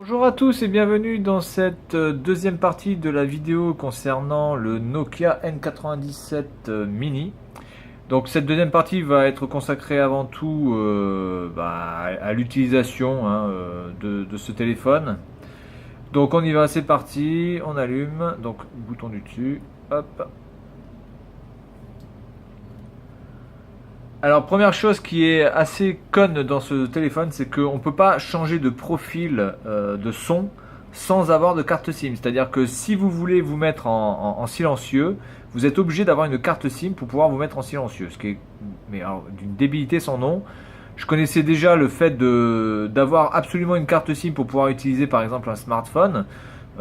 Bonjour à tous et bienvenue dans cette deuxième partie de la vidéo concernant le Nokia N97 Mini. Donc cette deuxième partie va être consacrée avant tout à l'utilisation de ce téléphone. Donc on y va, c'est parti, on allume, donc bouton du dessus, hop. Alors première chose qui est assez conne dans ce téléphone, c'est qu'on ne peut pas changer de profil de son sans avoir de carte SIM. C'est-à-dire que si vous voulez vous mettre en silencieux, vous êtes obligé d'avoir une carte SIM pour pouvoir vous mettre en silencieux. Ce qui est d'une débilité sans nom. Je connaissais déjà le fait d'avoir absolument une carte SIM pour pouvoir utiliser par exemple un smartphone.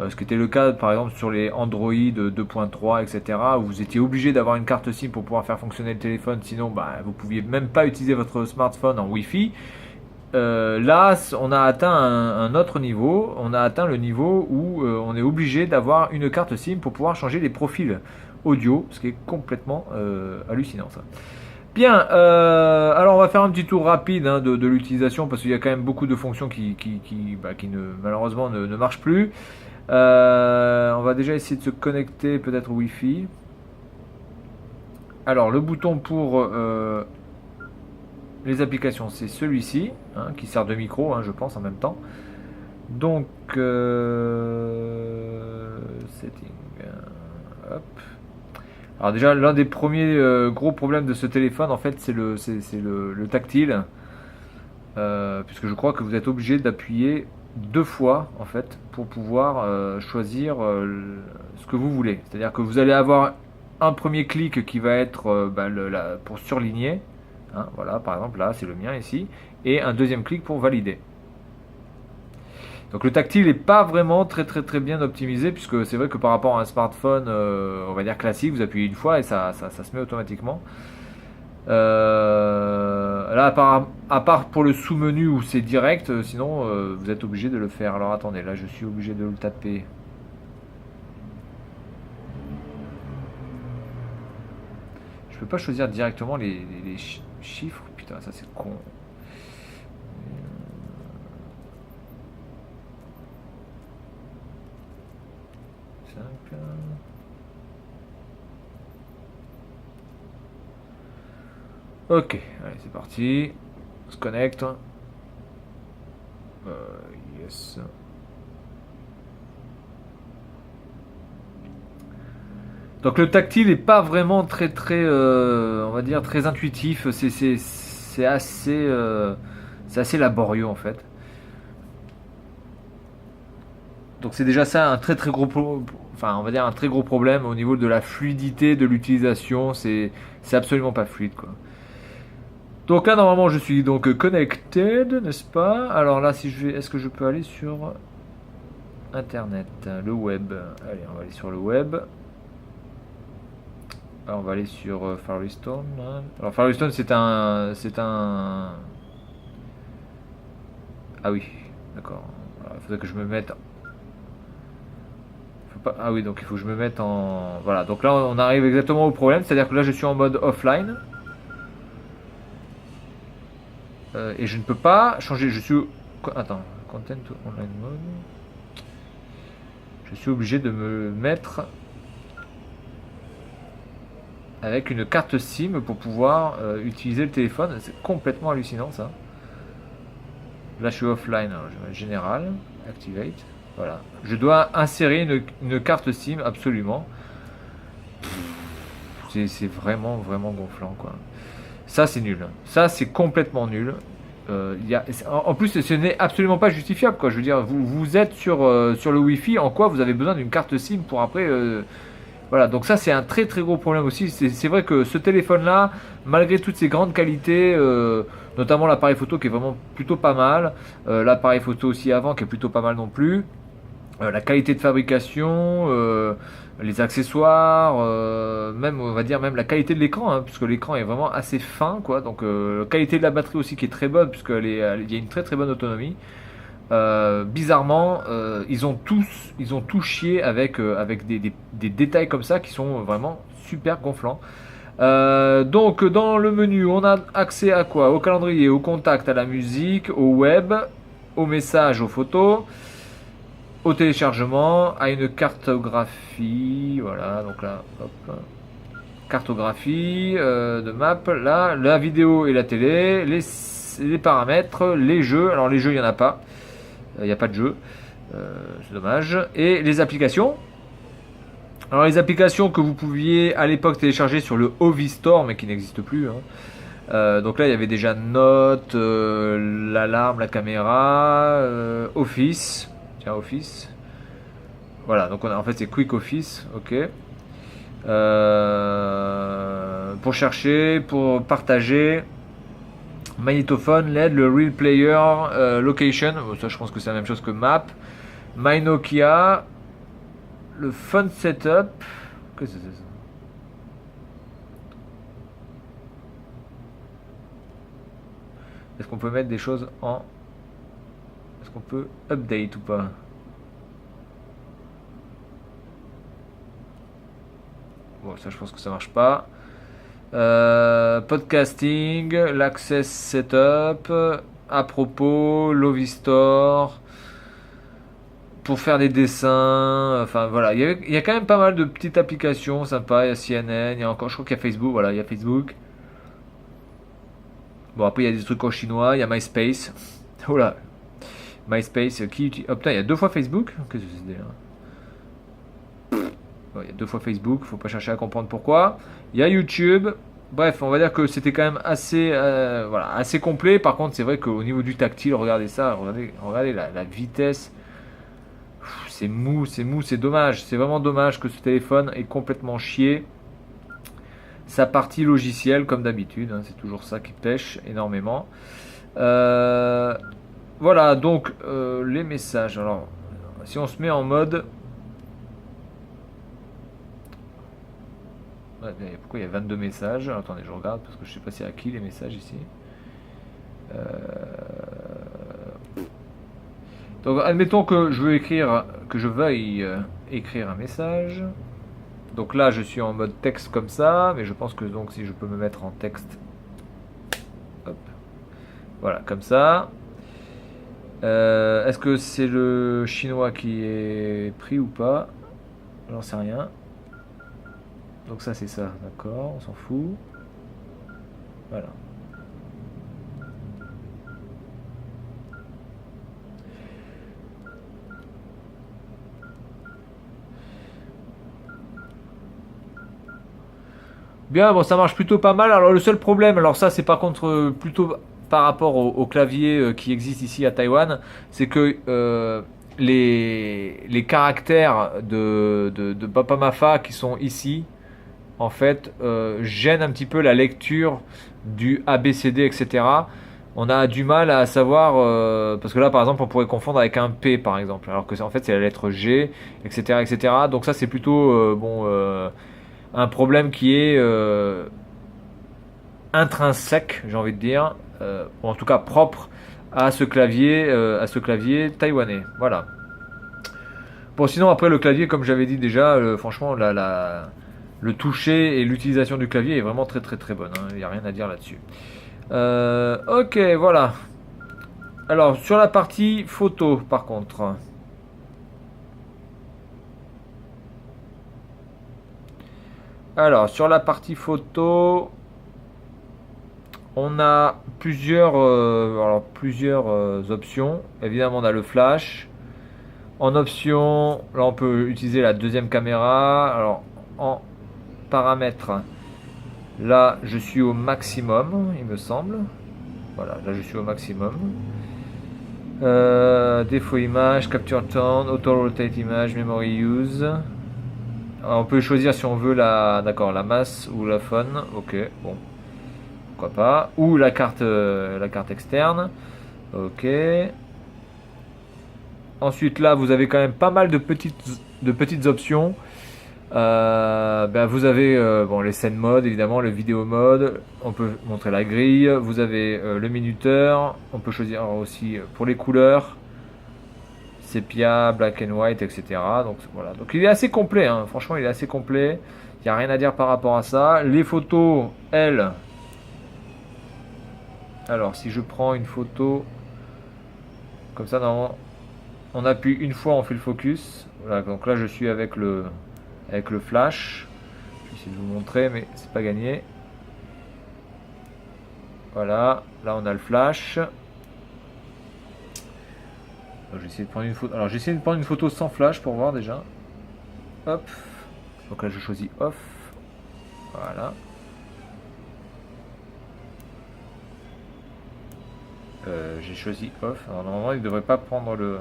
Ce qui était le cas par exemple sur les Android 2.3, etc., où vous étiez obligé d'avoir une carte SIM pour pouvoir faire fonctionner le téléphone, sinon vous ne pouviez même pas utiliser votre smartphone en Wi-Fi. Là, on a atteint un autre niveau, on a atteint le niveau où on est obligé d'avoir une carte SIM pour pouvoir changer les profils audio, ce qui est complètement hallucinant ça. Bien, alors on va faire un petit tour rapide de l'utilisation parce qu'il y a quand même beaucoup de fonctions qui malheureusement ne marchent plus. On va déjà essayer de se connecter peut-être au Wi-Fi. Alors le bouton pour les applications, c'est celui-ci, qui sert de micro, je pense en même temps. Donc setting, hop. Alors déjà l'un des premiers gros problèmes de ce téléphone en fait c'est le tactile, puisque je crois que vous êtes obligé d'appuyer deux fois en fait pour pouvoir choisir ce que vous voulez. C'est-à-dire que vous allez avoir un premier clic qui va être pour surligner, voilà, par exemple là c'est le mien ici, et un deuxième clic pour valider. Donc le tactile n'est pas vraiment très bien optimisé, puisque c'est vrai que par rapport à un smartphone on va dire classique, vous appuyez une fois et ça se met automatiquement. Là, à part pour le sous-menu où c'est direct, sinon vous êtes obligé de le faire. Alors attendez, là je suis obligé de le taper. Je peux pas choisir directement les chiffres. Putain, ça c'est con. Ok, allez c'est parti. On se connecte. Yes. Donc le tactile est pas vraiment on va dire très intuitif. C'est assez laborieux en fait. Donc c'est déjà ça un très gros enfin on va dire un très gros problème au niveau de la fluidité de l'utilisation. C'est absolument pas fluide quoi. Donc là normalement je suis donc connected, n'est-ce pas? Alors là si je vais, est-ce que je peux aller sur internet, le web? Allez, on va aller sur le web. Alors, on va aller sur Firestone. Alors Firestone c'est un. Ah oui, d'accord. Il faudrait que je me mette. Ah oui, donc il faut que je me mette en. Voilà, donc là on arrive exactement au problème, c'est-à-dire que là je suis en mode offline. Et je ne peux pas changer. Je suis. Attends, Content Online Mode. Je suis obligé de me mettre avec une carte SIM pour pouvoir utiliser le téléphone. C'est complètement hallucinant ça. Là je suis offline, alors je vais mettre général, activate. Voilà. Je dois insérer une carte SIM absolument. C'est vraiment gonflant quoi. Ça c'est nul. Ça c'est complètement nul. En plus ce n'est absolument pas justifiable quoi. Je veux dire, vous êtes sur le Wi-Fi, en quoi vous avez besoin d'une carte SIM pour après voilà, donc ça c'est un très gros problème aussi. C'est vrai que ce téléphone là, malgré toutes ses grandes qualités, notamment l'appareil photo qui est vraiment plutôt pas mal, l'appareil photo aussi avant qui est plutôt pas mal non plus, la qualité de fabrication, les accessoires, même on va dire même la qualité de l'écran, puisque l'écran est vraiment assez fin quoi. Donc la qualité de la batterie aussi qui est très bonne, puisqu'il y a une très bonne autonomie. Bizarrement, ils ont tout chié avec des détails comme ça qui sont vraiment super gonflants. Donc dans le menu, on a accès à quoi? Au calendrier, au contact, à la musique, au web, aux messages, aux photos. au téléchargement, à une cartographie. Voilà, donc là, hop, cartographie de map. Là, la vidéo et la télé, les paramètres, les jeux. Alors les jeux, il n'y en a pas. Il n'y a pas de jeu. C'est dommage. Et les applications. Alors les applications que vous pouviez à l'époque télécharger sur le Ovi Store, mais qui n'existe plus. Donc là, il y avait déjà Note, l'alarme, la caméra, Office. Tiens, Office. Voilà, donc en fait c'est Quick Office, ok. Pour chercher, pour partager, magnétophone, LED, le Real Player, Location, bon, ça je pense que c'est la même chose que Map, My Nokia, le Phone Setup, qu'est-ce que c'est ça? Est-ce qu'on peut mettre des choses en... Est-ce qu'on peut update ou pas? Bon, ça je pense que ça marche pas. Podcasting, l'Access Setup, à propos, Lovistore, pour faire des dessins, enfin voilà, il y a quand même pas mal de petites applications sympas, il y a CNN, il y a encore, je crois qu'il y a Facebook, voilà, il y a Facebook. Bon, après il y a des trucs en chinois, il y a MySpace. Oh là, MySpace, qui utilise... Oh putain, il y a 2 fois Facebook? Qu'est-ce que c'est ce délire? Bon, il y a 2 fois Facebook, faut pas chercher à comprendre pourquoi. Il y a YouTube. Bref, on va dire que c'était quand même assez, voilà, assez complet. Par contre, c'est vrai qu'au niveau du tactile, regardez ça, regardez la vitesse. C'est mou, c'est dommage. C'est vraiment dommage que ce téléphone est complètement chié. Sa partie logicielle, comme d'habitude, hein, c'est toujours ça qui pêche énormément. Voilà, donc les messages. Alors, si on se met en mode... Pourquoi il y a 22 messages? Attendez, je regarde parce que je sais pas c'est à qui les messages ici. Donc admettons que je veux écrire, que je veuille écrire un message. Donc là je suis en mode texte comme ça, mais je pense que donc si je peux me mettre en texte, hop, voilà comme ça. Est-ce que c'est le chinois qui est pris ou pas? J'en sais rien. Donc ça c'est ça, d'accord, on s'en fout. Voilà. Bien, bon ça marche plutôt pas mal. Alors le seul problème, alors ça c'est par contre plutôt par rapport au clavier qui existe ici à Taïwan, c'est que les caractères de Papa Mafa qui sont ici, en fait, gêne un petit peu la lecture du ABCD, etc. On a du mal à savoir, parce que là, par exemple, on pourrait confondre avec un P, par exemple, alors que en fait, c'est la lettre G, etc., etc. Donc ça, c'est plutôt un problème qui est intrinsèque, j'ai envie de dire, ou en tout cas propre à ce clavier taïwanais. Voilà. Bon, sinon après le clavier, comme j'avais dit déjà, franchement, le toucher et l'utilisation du clavier est vraiment très très très bonne. Il n'y a rien à dire là-dessus. Ok, voilà. Alors sur la partie photo, par contre. Alors sur la partie photo, on a plusieurs options. Évidemment, on a le flash. En option, là on peut utiliser la deuxième caméra. Alors en paramètres, là je suis au maximum, il me semble. Voilà, là je suis au maximum. Défaut image, capture tone, auto rotate image, memory use. Alors, on peut choisir si on veut la masse ou la phone. Ok, bon, pourquoi pas. Ou la carte externe. Ok. Ensuite là vous avez quand même pas mal de petites options. Vous avez les scènes mode, évidemment, le vidéo mode, on peut montrer la grille, vous avez le minuteur, on peut choisir aussi pour les couleurs, sépia, black and white, etc. Donc voilà, donc il est assez complet, hein. Franchement il est assez complet, il n'y a rien à dire par rapport à ça. Les photos, elles, alors si je prends une photo comme ça, normalement On appuie une fois, on fait le focus. Voilà, donc là je suis avec le flash. Je vais essayer de vous montrer, mais c'est pas gagné. Voilà, là on a le flash. J'ai essayé de prendre une photo. Alors j'ai essayé de prendre une photo sans flash pour voir déjà. Hop. Donc là je choisis off. Voilà. J'ai choisi off. Alors normalement il ne devrait pas prendre le...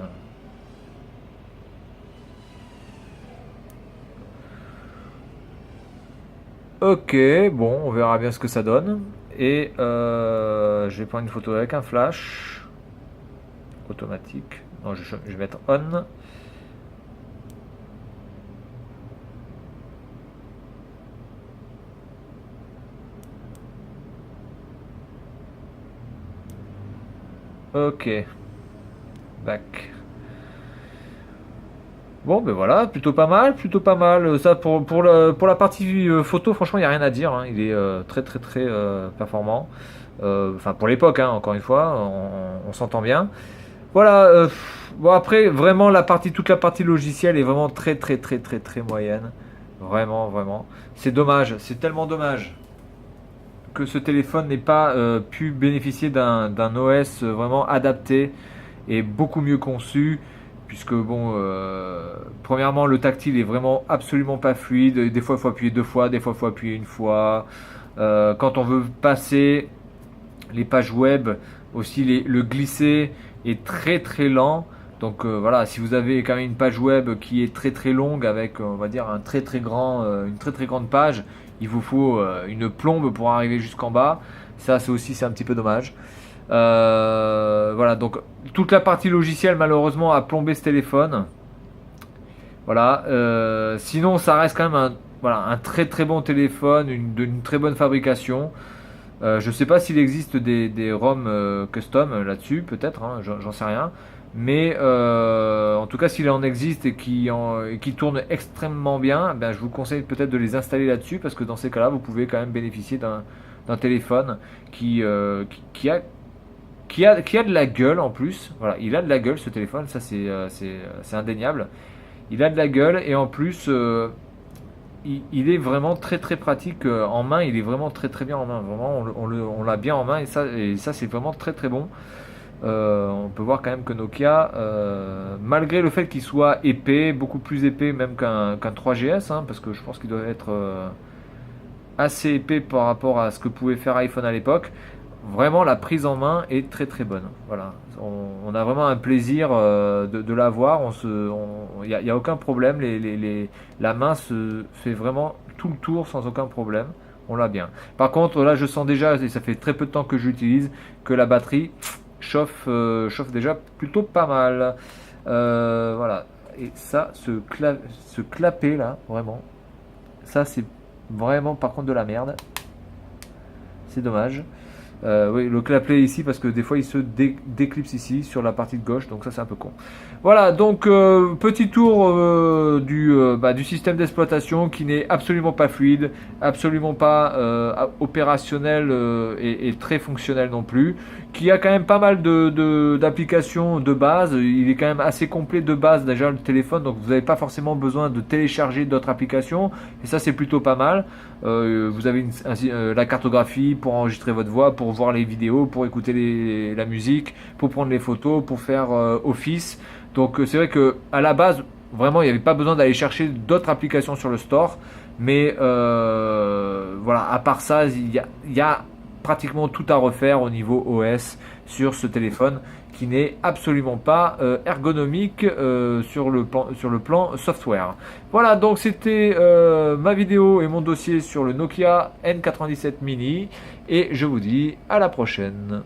Ok, bon, on verra bien ce que ça donne. Et je vais prendre une photo avec un flash automatique. Non, je vais mettre on. Ok. Back. Bon, ben voilà, plutôt pas mal, plutôt pas mal. Ça, pour la partie photo, franchement, il n'y a rien à dire, hein. Il est très, très, très performant. Enfin, pour l'époque, hein, encore une fois, on s'entend bien. Voilà. Bon, après, vraiment, toute la partie logicielle est vraiment très, très, très, très, très moyenne. Vraiment, vraiment. C'est dommage, c'est tellement dommage que ce téléphone n'ait pas pu bénéficier d'un OS vraiment adapté et beaucoup mieux conçu, puisque bon, premièrement le tactile est vraiment absolument pas fluide, des fois il faut appuyer deux fois, des fois il faut appuyer une fois. Quand on veut passer les pages web aussi, le glisser est très très lent. Donc voilà, si vous avez quand même une page web qui est très très longue avec on va dire une très très grande page, il vous faut une plombe pour arriver jusqu'en bas. Ça c'est un petit peu dommage. Voilà, donc toute la partie logicielle malheureusement a plombé ce téléphone. Voilà, sinon ça reste quand même un très très bon téléphone, d'une très bonne fabrication. Je sais pas s'il existe des ROM custom là-dessus, peut-être, hein, j'en sais rien. Mais en tout cas, s'il en existe et qui tourne extrêmement bien, ben, je vous conseille peut-être de les installer là-dessus parce que dans ces cas-là, vous pouvez quand même bénéficier d'un téléphone qui a de la gueule en plus. Voilà, il a de la gueule ce téléphone, ça c'est indéniable. Il a de la gueule et en plus il est vraiment très très pratique en main. Il est vraiment très très bien en main. Vraiment, on l'a bien en main et ça c'est vraiment très très bon. On peut voir quand même que Nokia, malgré le fait qu'il soit épais, beaucoup plus épais même qu'un 3GS, hein, parce que je pense qu'il doit être assez épais par rapport à ce que pouvait faire iPhone à l'époque. Vraiment, la prise en main est très très bonne. Voilà, on a vraiment un plaisir de la voir. Il n'y a aucun problème. La main se fait vraiment tout le tour sans aucun problème. On l'a bien. Par contre, là, je sens déjà, et ça fait très peu de temps que j'utilise, que la batterie chauffe déjà plutôt pas mal. Voilà. Et ça, ce clapet là, vraiment, ça c'est vraiment par contre de la merde. C'est dommage. Oui, le clapet ici parce que des fois il se déclipse ici sur la partie de gauche, donc ça c'est un peu con. Voilà, donc petit tour du système d'exploitation qui n'est absolument pas fluide, absolument pas opérationnel et très fonctionnel non plus, qui a quand même pas mal d'applications de base. Il est quand même assez complet de base déjà le téléphone, donc vous n'avez pas forcément besoin de télécharger d'autres applications et ça c'est plutôt pas mal. Vous avez la cartographie pour enregistrer votre voix, pour voir les vidéos, pour écouter la musique, pour prendre les photos, pour faire Office. Donc c'est vrai que à la base, vraiment, il n'y avait pas besoin d'aller chercher d'autres applications sur le store. Mais voilà, à part ça, il y a pratiquement tout à refaire au niveau OS sur ce téléphone qui n'est absolument pas ergonomique sur le plan software. Voilà, donc c'était ma vidéo et mon dossier sur le Nokia N97 Mini et je vous dis à la prochaine.